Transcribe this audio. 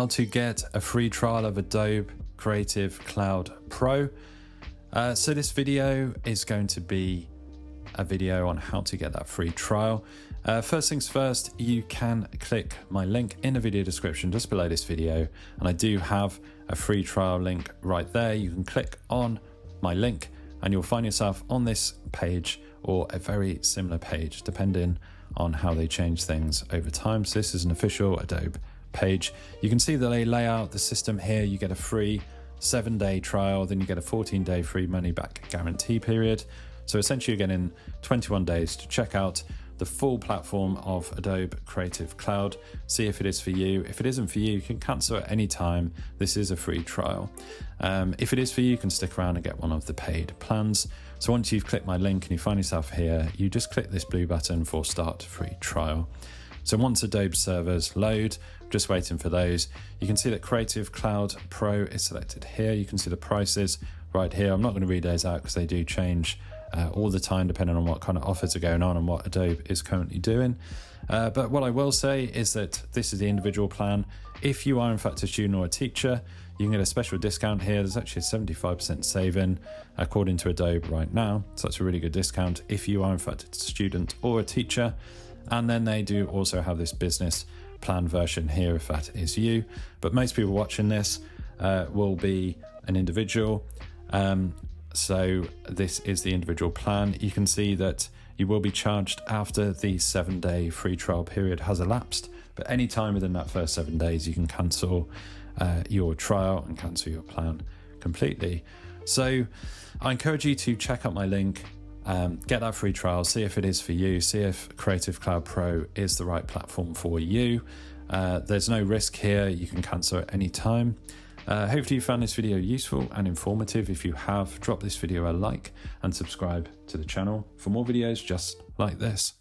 How to get a free trial of Adobe Creative Cloud Pro. So this video is going to be a video on how to get that free trial. First things first, you can click my link in the video description just below this video, and I do have a free trial link right there. You can click on my link and you'll find yourself on this page or a very similar page depending on how they change things over time. So this is an official Adobe page. You can see that they lay out the system here. You get a free 7-day trial, then you get a 14-day free money back guarantee period. So essentially you're getting 21 days to check out the full platform of Adobe Creative Cloud, see if it is for you. If it isn't for you, you can cancel at any time. This is a free trial. If it is for you, you can stick around and get one of the paid plans. So once you've clicked my link and you find yourself here, you just click this blue button for start free trial. So once Adobe servers load, just waiting for those, you can see that Creative Cloud Pro is selected here. You can see the prices right here. I'm not going to read those out because they do change all the time depending on what kind of offers are going on and what Adobe is currently doing. But what I will say is that this is the individual plan. If you are in fact a student or a teacher, you can get a special discount here. There's actually a 75% saving according to Adobe right now. So that's a really good discount if you are in fact a student or a teacher. And then they do also have this business plan version here if that is you. But most people watching this will be an individual. So this is the individual plan. You can see that you will be charged after the 7-day free trial period has elapsed. But any time within that first 7 days, you can cancel your trial and cancel your plan completely. So I encourage you to check out my link. Get that free trial, see if it is for you, see if Creative Cloud Pro is the right platform for you. There's no risk here, you can cancel at any time. Hopefully you found this video useful and informative. If you have, drop this video a like and subscribe to the channel for more videos just like this.